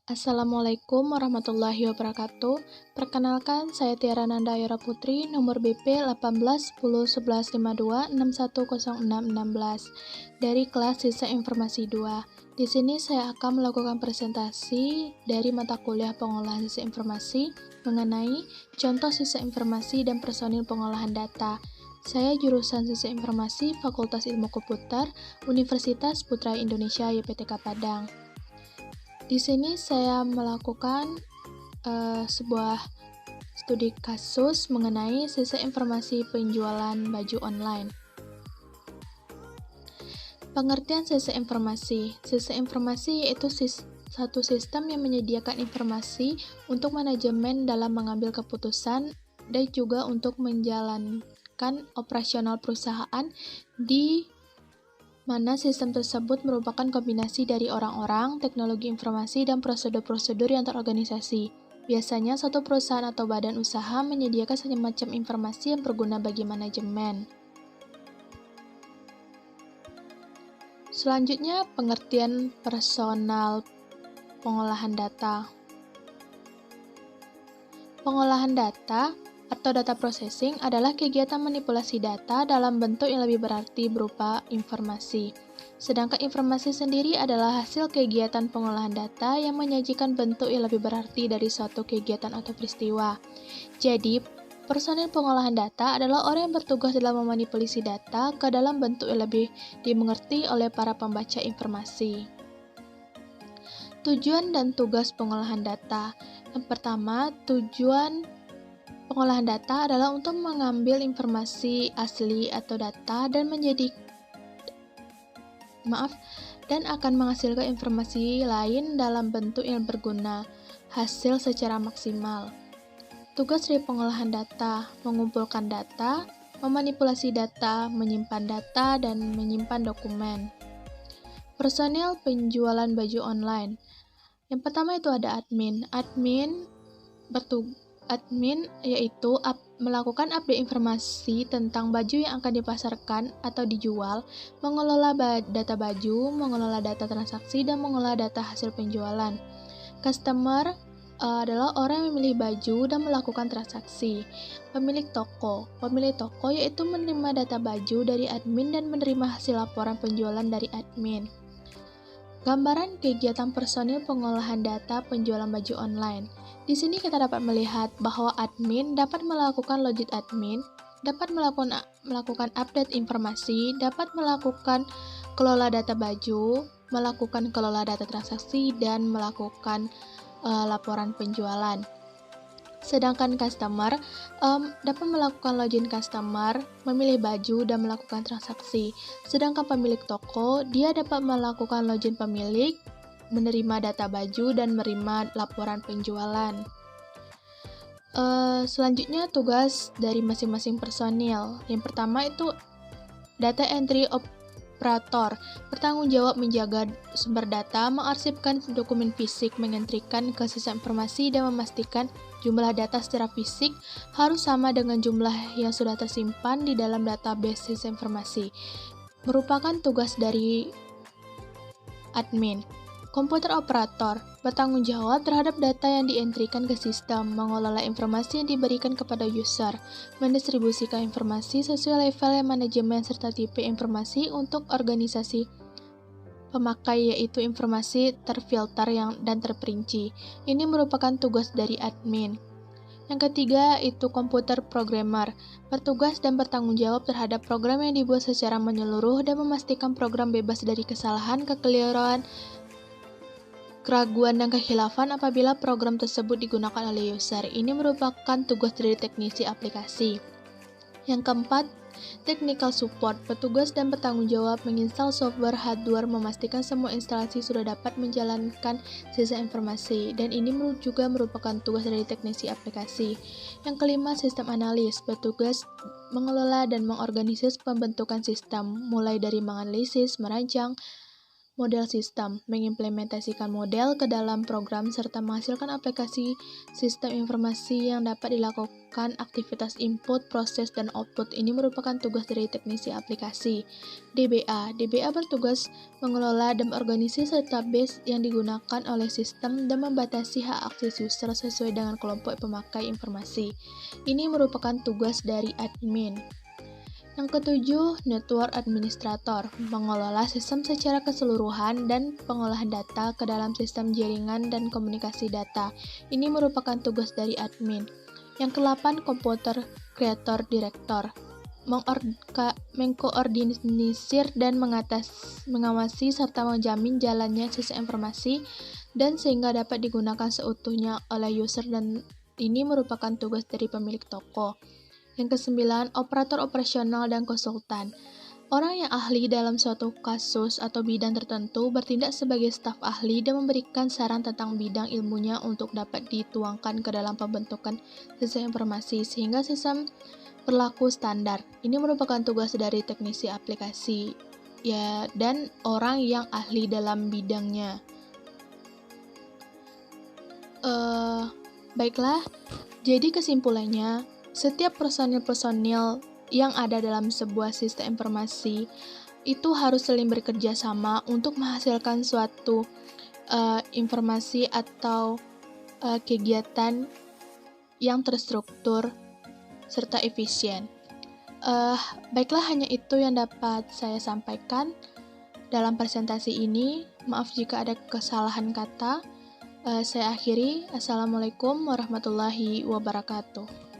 Assalamualaikum warahmatullahi wabarakatuh. Perkenalkan, saya Tiara Nanda Ayora Putri, nomor BP 18 10 11 52 dari kelas Sistem Informasi 2. Di sini saya akan melakukan presentasi dari mata kuliah Pengolahan Sistem Informasi mengenai contoh sistem informasi dan personil pengolahan data. Saya jurusan Sistem Informasi Fakultas Ilmu Komputer Universitas Putra Indonesia YPTK Padang. Di sini saya melakukan sebuah studi kasus mengenai sistem informasi penjualan baju online. Pengertian sistem informasi. Sistem informasi yaitu satu sistem yang menyediakan informasi untuk manajemen dalam mengambil keputusan dan juga untuk menjalankan operasional perusahaan di mana sistem tersebut merupakan kombinasi dari orang-orang, teknologi informasi, dan prosedur-prosedur yang terorganisasi. Biasanya, suatu perusahaan atau badan usaha menyediakan semacam informasi yang berguna bagi manajemen. Selanjutnya, pengertian personal pengolahan data. Pengolahan data atau data processing adalah kegiatan manipulasi data dalam bentuk yang lebih berarti berupa informasi. Sedangkan informasi sendiri adalah hasil kegiatan pengolahan data yang menyajikan bentuk yang lebih berarti dari suatu kegiatan atau peristiwa. Jadi, personil pengolahan data adalah orang yang bertugas dalam memanipulasi data ke dalam bentuk yang lebih dimengerti oleh para pembaca informasi. Tujuan dan tugas pengolahan data. Yang pertama, tujuan pengolahan data adalah untuk mengambil informasi asli atau data dan dan akan menghasilkan informasi lain dalam bentuk yang berguna, hasil secara maksimal. Tugas dari pengolahan data, mengumpulkan data, memanipulasi data, menyimpan data, dan menyimpan dokumen. Personil penjualan baju online. Yang pertama itu ada admin. Admin yaitu melakukan update informasi tentang baju yang akan dipasarkan atau dijual, mengelola data baju, mengelola data transaksi, dan mengelola data hasil penjualan. Customer adalah orang yang memilih baju dan melakukan transaksi. Pemilik toko yaitu menerima data baju dari admin dan menerima hasil laporan penjualan dari admin. Gambaran kegiatan personil pengolahan data penjualan baju online. Di sini kita dapat melihat bahwa admin dapat melakukan login admin, dapat melakukan update informasi, dapat melakukan kelola data baju, melakukan kelola data transaksi, dan melakukan laporan penjualan. Sedangkan customer dapat melakukan login customer, memilih baju, dan melakukan transaksi. Sedangkan pemilik toko, dia dapat melakukan login pemilik, menerima data baju, dan menerima laporan penjualan. Selanjutnya tugas dari masing-masing personil. Yang pertama itu data entry operator, bertanggung jawab menjaga sumber data, mengarsipkan dokumen fisik, mengentrikan ke sistem informasi, dan memastikan jumlah data secara fisik harus sama dengan jumlah yang sudah tersimpan di dalam database sistem informasi. Merupakan tugas dari admin. Komputer operator bertanggung jawab terhadap data yang dientrikan ke sistem, mengelola informasi yang diberikan kepada user, mendistribusikan informasi sesuai level manajemen serta tipe informasi untuk organisasi pemakai, yaitu informasi terfilter dan terperinci. Ini merupakan tugas dari admin. Yang ketiga itu komputer programmer, bertugas dan bertanggung jawab terhadap program yang dibuat secara menyeluruh dan memastikan program bebas dari kesalahan, kekeliruan, keraguan, dan kekhilafan apabila program tersebut digunakan oleh user. Ini merupakan tugas dari teknisi aplikasi. Yang keempat, technical support, petugas dan bertanggung jawab menginstal software, hardware, memastikan semua instalasi sudah dapat menjalankan sistem informasi, dan ini juga merupakan tugas dari teknisi aplikasi. Yang kelima, sistem analis, bertugas mengelola dan mengorganisir pembentukan sistem, mulai dari menganalisis, merancang, Model sistem, mengimplementasikan model ke dalam program serta menghasilkan aplikasi sistem informasi yang dapat dilakukan aktivitas input, proses, dan output. Ini merupakan tugas dari teknisi aplikasi. DBA bertugas mengelola dan organisasi database yang digunakan oleh sistem dan membatasi hak akses user sesuai dengan kelompok pemakai informasi. Ini merupakan tugas dari admin. Yang ketujuh, network administrator, mengelola sistem secara keseluruhan dan pengolahan data ke dalam sistem jaringan dan komunikasi data. Ini merupakan tugas dari admin. Yang ke-8, komputer creator director, mengkoordinir dan mengawasi serta menjamin jalannya sistem informasi dan sehingga dapat digunakan seutuhnya oleh user, dan ini merupakan tugas dari pemilik toko. Yang ke-9, operator operasional dan konsultan. Orang yang ahli dalam suatu kasus atau bidang tertentu bertindak sebagai staf ahli dan memberikan saran tentang bidang ilmunya untuk dapat dituangkan ke dalam pembentukan sistem informasi sehingga sistem berlaku standar. Ini merupakan tugas dari teknisi aplikasi dan orang yang ahli dalam bidangnya. Baiklah, jadi kesimpulannya, setiap personil-personil yang ada dalam sebuah sistem informasi itu harus saling bekerja sama untuk menghasilkan suatu informasi atau kegiatan yang terstruktur serta efisien. Baiklah, hanya itu yang dapat saya sampaikan dalam presentasi ini. Maaf jika ada kesalahan kata. Saya akhiri. Assalamualaikum warahmatullahi wabarakatuh.